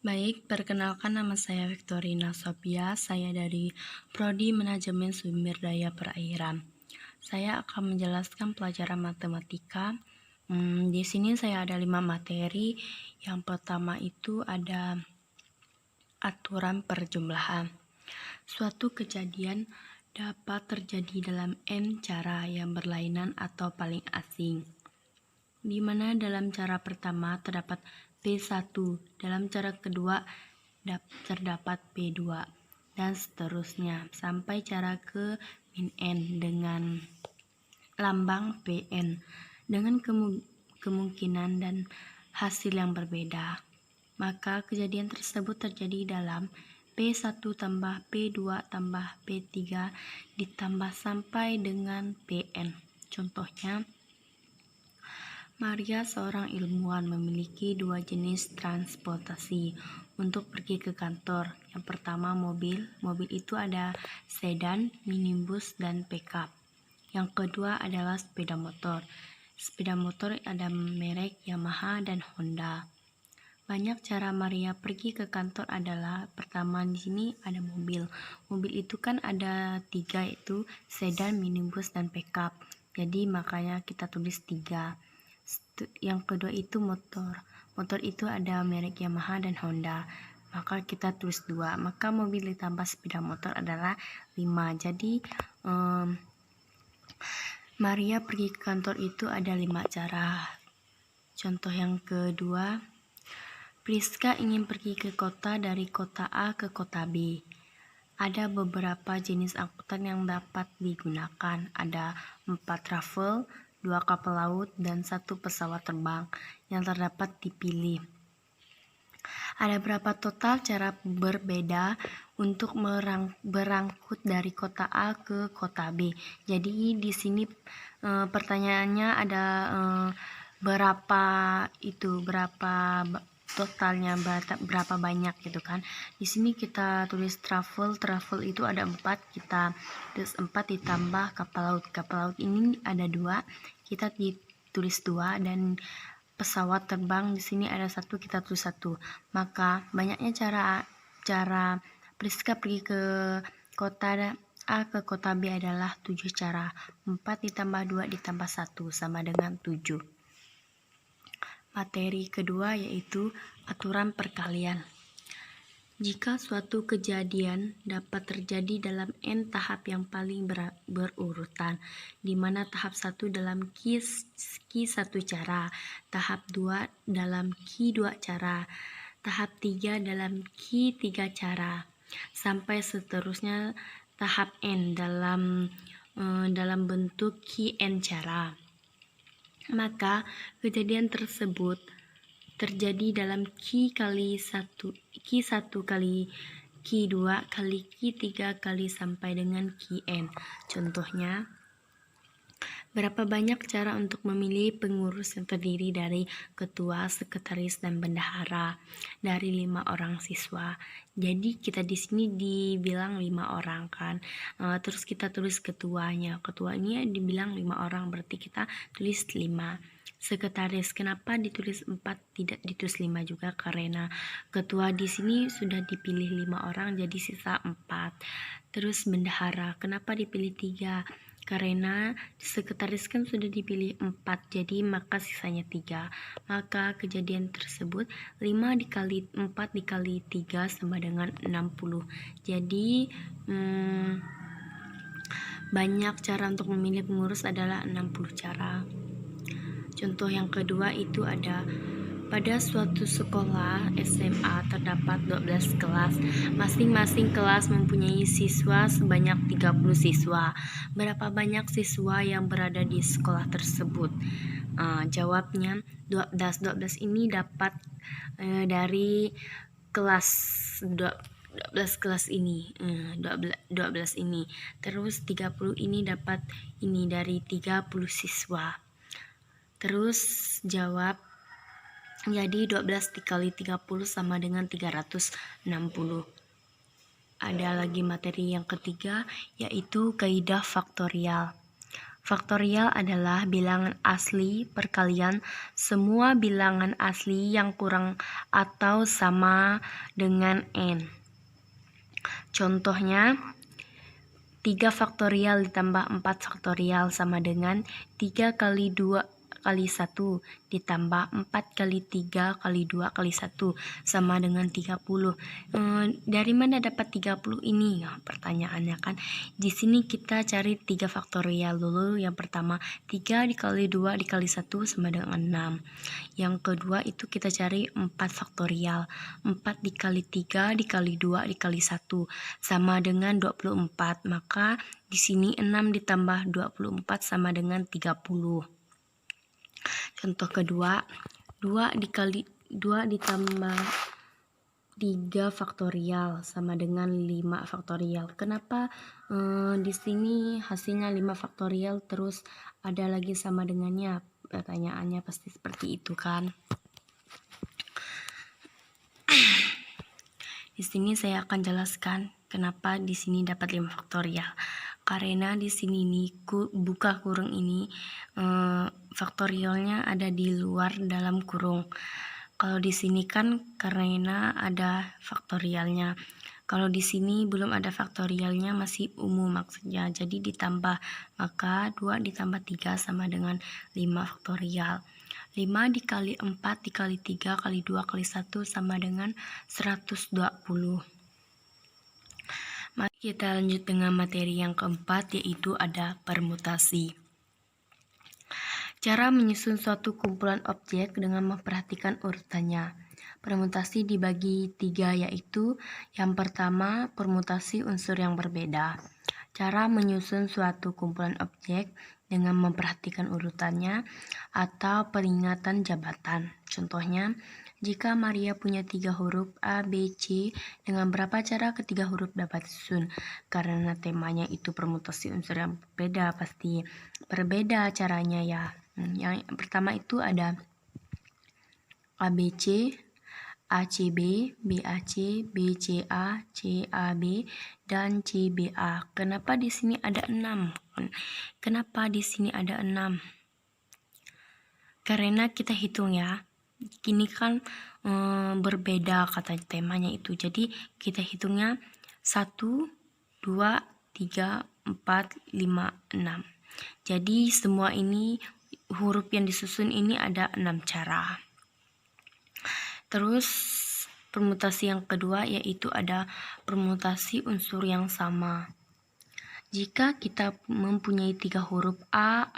Baik, perkenalkan nama saya Victorina Sophia, saya dari Prodi Manajemen Sumber Daya Perairan. Saya akan menjelaskan pelajaran matematika. Di sini saya ada 5 materi. Yang pertama itu ada aturan perjumlahan. Suatu kejadian dapat terjadi dalam N cara yang berlainan atau paling asing, di mana dalam cara pertama terdapat P1, dalam cara kedua terdapat P2, dan seterusnya sampai cara ke min N dengan lambang Pn dengan kemungkinan dan hasil yang berbeda. Maka kejadian tersebut terjadi dalam P1 tambah P2 tambah P3 ditambah sampai dengan Pn. Contohnya, Maria, seorang ilmuwan, memiliki 2 jenis transportasi untuk pergi ke kantor. Yang pertama mobil. Mobil itu ada sedan, minibus, dan pickup. Yang kedua adalah sepeda motor. Sepeda motor ada merek Yamaha dan Honda. Banyak cara Maria pergi ke kantor adalah, pertama di sini ada mobil. Mobil itu kan ada 3, yaitu sedan, minibus, dan pickup. Jadi makanya kita tulis 3. Yang kedua itu motor. Motor itu ada merek Yamaha dan Honda. Maka kita tulis 2. Maka mobil ditambah sepeda motor adalah 5. Jadi Maria pergi ke kantor itu ada 5 cara. Contoh yang kedua, Priska ingin pergi ke kota dari kota A ke kota B. Ada beberapa jenis angkutan yang dapat digunakan. Ada 4 travel, 2 kapal laut, dan 1 pesawat terbang yang terdapat dipilih. Ada berapa total cara berbeda untuk berangkut dari kota A ke kota B. Jadi di sini pertanyaannya ada berapa totalnya, berapa banyak gitu kan. Di sini kita tulis travel itu ada 4, kita tulis 4 ditambah kapal laut ini ada 2, kita ditulis 2, dan pesawat terbang di sini ada 1, kita tulis 1. Maka banyaknya cara Priska pergi ke kota A ke kota B adalah 7 cara. 4 ditambah 2 ditambah 1 sama dengan 7. Materi kedua yaitu aturan perkalian. Jika suatu kejadian dapat terjadi dalam N tahap yang paling berurutan, di mana tahap 1 dalam Q 1 cara, tahap 2 dalam Q 2 cara, tahap 3 dalam Q 3 cara, sampai seterusnya tahap N dalam bentuk Qn cara. Maka kejadian tersebut terjadi dalam Q kali 1 kali Q2 kali Q3 kali sampai dengan Qn. Contohnya, berapa banyak cara untuk memilih pengurus yang terdiri dari ketua, sekretaris, dan bendahara dari 5 orang siswa. Jadi kita di sini dibilang 5 orang kan. Terus kita tulis ketuanya. Ketuanya dibilang 5 orang, berarti kita tulis 5. Sekretaris, kenapa ditulis 4 tidak ditulis 5 juga? Karena ketua di sini sudah dipilih 5 orang, jadi sisa 4. Terus bendahara, kenapa dipilih 3? Karena sekretaris kan sudah dipilih 4, jadi maka sisanya 3. Maka kejadian tersebut 5 dikali 4 dikali 3 sama dengan 60. Jadi banyak cara untuk memilih pengurus adalah 60 cara. Contoh yang kedua itu ada, pada suatu sekolah SMA terdapat 12 kelas. Masing-masing kelas mempunyai siswa sebanyak 30 siswa. Berapa banyak siswa yang berada di sekolah tersebut? Jawabnya 12. 12 ini dapat dari kelas 12 kelas ini. 12 ini. Terus 30 ini dapat ini dari 30 siswa. Terus jawab, jadi 12 dikali 30 sama dengan 360. Ada lagi materi yang ketiga, yaitu kaidah faktorial. Faktorial adalah bilangan asli perkalian semua bilangan asli yang kurang atau sama dengan n. Contohnya, 3 faktorial ditambah 4 faktorial sama dengan 3 kali 2 kali 1 ditambah 4 kali 3 kali 2 kali 1 sama dengan 30. Dari mana dapat 30 ini? Nah, pertanyaannya kan. Di sini kita cari 3 faktorial dulu. Yang pertama, 3 dikali 2 dikali 1 sama dengan 6. Yang kedua itu kita cari 4 faktorial. 4 dikali 3 dikali 2 dikali 1 sama dengan 24. Maka di sini 6 ditambah 24 sama dengan 30. Contoh kedua, 2 ditambah 3 faktorial sama dengan 5 faktorial. Kenapa di sini hasilnya 5 faktorial terus ada lagi sama dengannya? Pertanyaannya pasti seperti itu kan. Di sini saya akan jelaskan kenapa di sini dapat 5 faktorial. Karena di sini buka kurung ini faktorialnya ada di luar dalam kurung. Kalau di sini kan karena ada faktorialnya. Kalau di sini belum ada faktorialnya, masih umum maksudnya. Jadi ditambah, maka 2 ditambah 3 sama dengan 5 faktorial. 5 dikali 4 dikali 3 kali 2 kali 1 sama dengan 120. Mari kita lanjut dengan materi yang keempat, yaitu ada permutasi. Cara menyusun suatu kumpulan objek dengan memperhatikan urutannya. Permutasi dibagi 3, yaitu yang pertama, permutasi unsur yang berbeda. Cara menyusun suatu kumpulan objek dengan memperhatikan urutannya atau peringatan jabatan. Contohnya, jika Maria punya 3 huruf A, B, C, dengan berapa cara ketiga huruf dapat disusun? Karena temanya itu permutasi unsur yang berbeda, pasti berbeda caranya ya. Yang pertama itu ada ABC, ACB, BAC, BCA, CAB, dan CBA. Kenapa di sini ada 6? Kenapa di sini ada 6? Karena kita hitung ya. Kini kan berbeda kata temanya itu. Jadi kita hitungnya 1, 2, 3, 4, 5, 6. Jadi semua ini huruf yang disusun ini ada 6 cara. Terus permutasi yang kedua yaitu ada permutasi unsur yang sama. Jika kita mempunyai 3 huruf A,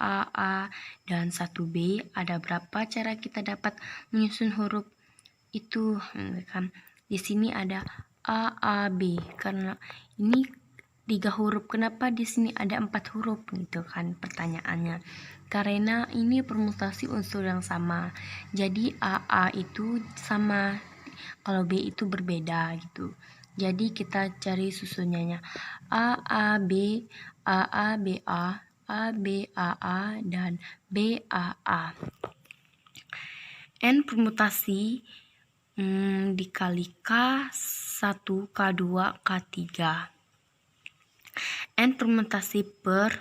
dan 1 B, ada berapa cara kita dapat menyusun huruf itu? Kan di sini ada A, B. Karena ini 3 huruf, kenapa di sini ada 4 huruf gitu kan pertanyaannya? Karena ini permutasi unsur yang sama. Jadi A itu sama, kalau B itu berbeda gitu. Jadi kita cari susunannya A, B, A, B, A, dan B, A. N permutasi dikali K1, K2, K3. N permutasi per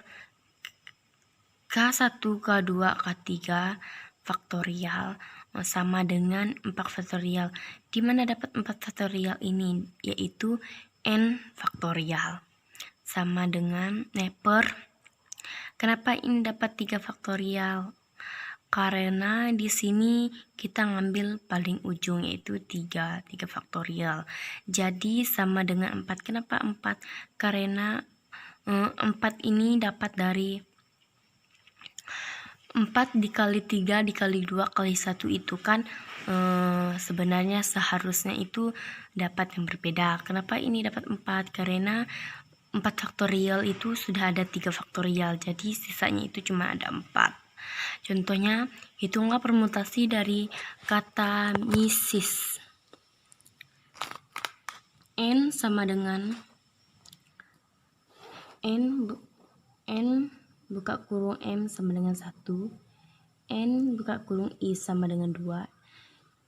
K1, K2, K3 faktorial sama dengan 4 faktorial. Di mana dapat 4 faktorial ini? Yaitu N faktorial. Sama dengan kenapa ini dapat 3 faktorial? Karena di sini kita ngambil paling ujung yaitu 3 faktorial. Jadi sama dengan 4. Kenapa 4? Karena 4 ini dapat dari 4 dikali 3 dikali 2 kali 1 itu kan sebenarnya seharusnya itu dapat yang berbeda. Kenapa ini dapat 4? Karena 4 faktorial itu sudah ada 3 faktorial, jadi sisanya itu cuma ada 4. Contohnya, hitunglah permutasi dari kata misis. N sama dengan N buka kurung M sama dengan 1, N buka kurung I sama dengan 2,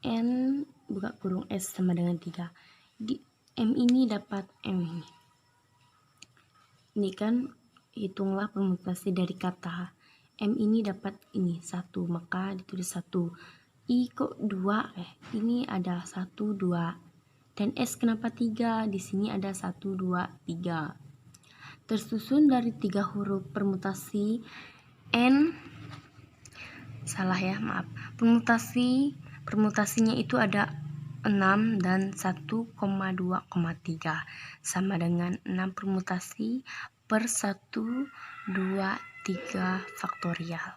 N buka kurung S sama dengan 3. Di M ini dapat M ini. Ini kan hitunglah permutasi dari kata M ini dapat ini 1, maka ditulis 1. I kok 2? Ini ada 1, 2. Dan S kenapa 3? Di sini ada 1, 2, 3. Tersusun dari 3 huruf permutasi N. Salah ya, maaf. Permutasinya itu ada 6 dan 1,2,3 sama dengan 6 permutasi per 1, 2, 3 faktorial.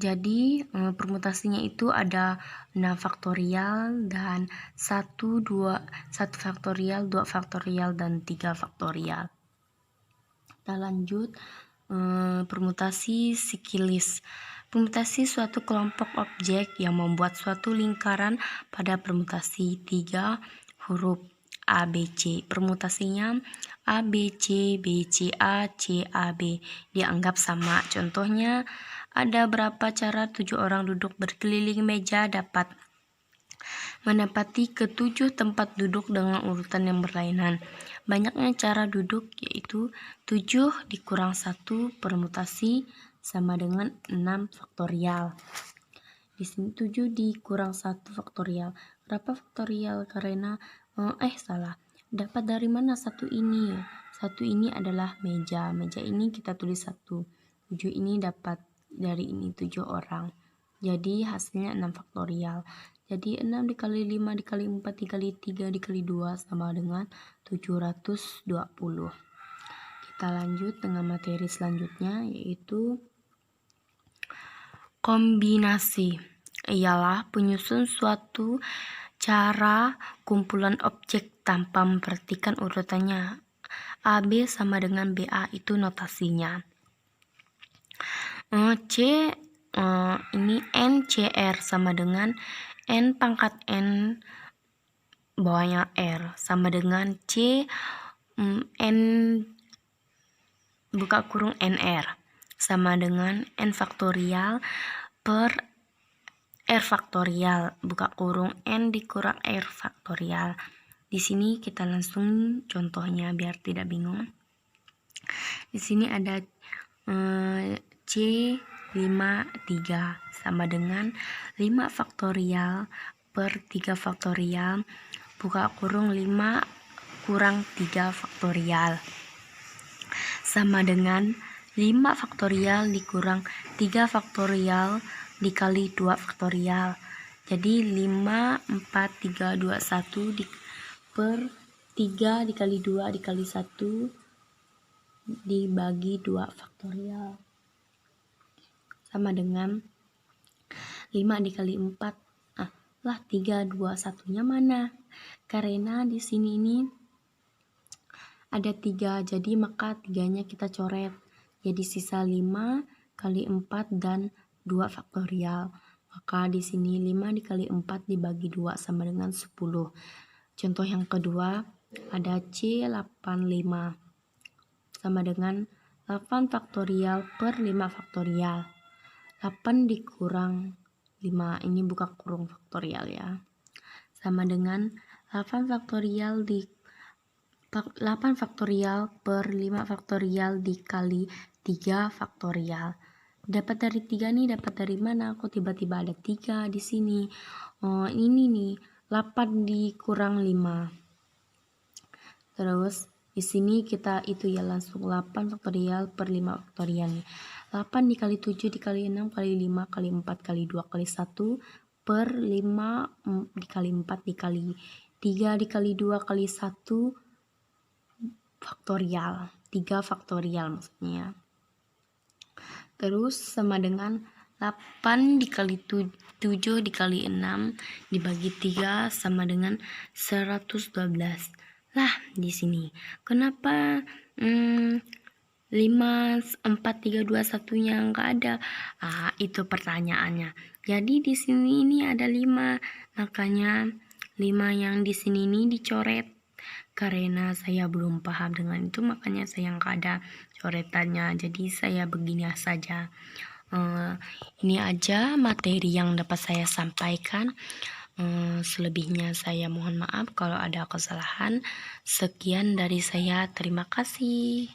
Jadi permutasinya itu ada 6 faktorial dan 1 faktorial, 2 faktorial, dan 3 faktorial. Kita lanjut permutasi sikilis. Permutasi suatu kelompok objek yang membuat suatu lingkaran pada permutasi 3 huruf A, B, C. Permutasinya A, B, C, B, C, A, C, A, B. Dianggap sama. Contohnya, ada berapa cara 7 orang duduk berkeliling meja dapat menempati ke-7 tempat duduk dengan urutan yang berlainan. Banyaknya cara duduk yaitu 7 dikurang 1 permutasi sama dengan 6 faktorial. Di sini 7 dikurang 1 faktorial. Berapa faktorial? Karena salah. Dapat dari mana 1 ini? 1 ini adalah meja. Meja ini kita tulis 1. 7 ini dapat dari ini 7 orang. Jadi hasilnya 6 faktorial. Jadi 6 dikali 5 dikali 4 dikali 3 dikali 2 sama dengan 720. Kita lanjut dengan materi selanjutnya, yaitu kombinasi. Ialah penyusun suatu cara kumpulan objek tanpa memperhatikan urutannya. AB sama dengan BA itu notasinya. Ini NCR sama dengan N pangkat N bawahnya R sama dengan N buka kurung NR sama dengan N faktorial per R faktorial buka kurung N dikurang R faktorial. Di sini kita langsung contohnya biar tidak bingung. Di sini ada C53 sama dengan 5 faktorial per 3 faktorial buka kurung 5 kurang 3 faktorial sama dengan 5 faktorial dikurang 3 faktorial dikali 2 faktorial. Jadi 5, 4, 3, 2, 1 per 3 dikali 2 dikali 1 dibagi 2 faktorial sama dengan 5 dikali 4. 3, 2, 1-nya mana? Karena di sini ini ada 3, jadi maka 3-nya kita coret. Jadi sisa 5 kali 4 dan 2 faktorial. Maka di sini 5 dikali 4 dibagi 2 sama dengan 10. Contoh yang kedua ada C85 sama dengan 8 faktorial per 5 faktorial. 8 dikurang 5, ini buka kurung faktorial ya. Sama dengan 8 faktorial per 5 faktorial dikali 3 faktorial. Dapat dari 3 nih, dapat dari mana? Kok tiba-tiba ada 3 di sini? Ini nih, 8 dikurang 5. Terus di sini kita itu ya langsung 8 faktorial per 5 faktorial nih. 8 dikali 7 dikali 6 kali 5 kali 4 kali 2 kali 1 per 5 dikali 4 dikali 3 dikali 2 kali 1 faktorial. 3 faktorial maksudnya. Terus sama dengan 8 dikali 7 dikali 6 dibagi 3 sama dengan 112. Lah, di sini kenapa 5, 4, 3, 2, 1-nya enggak ada? Itu pertanyaannya. Jadi di sini ini ada 5, makanya 5 yang di sini ini dicoret. Karena saya belum paham dengan itu, makanya saya nggak ada coretannya. Jadi saya begini saja. Ini aja materi yang dapat saya sampaikan. Selebihnya saya mohon maaf kalau ada kesalahan. Sekian dari saya. Terima kasih.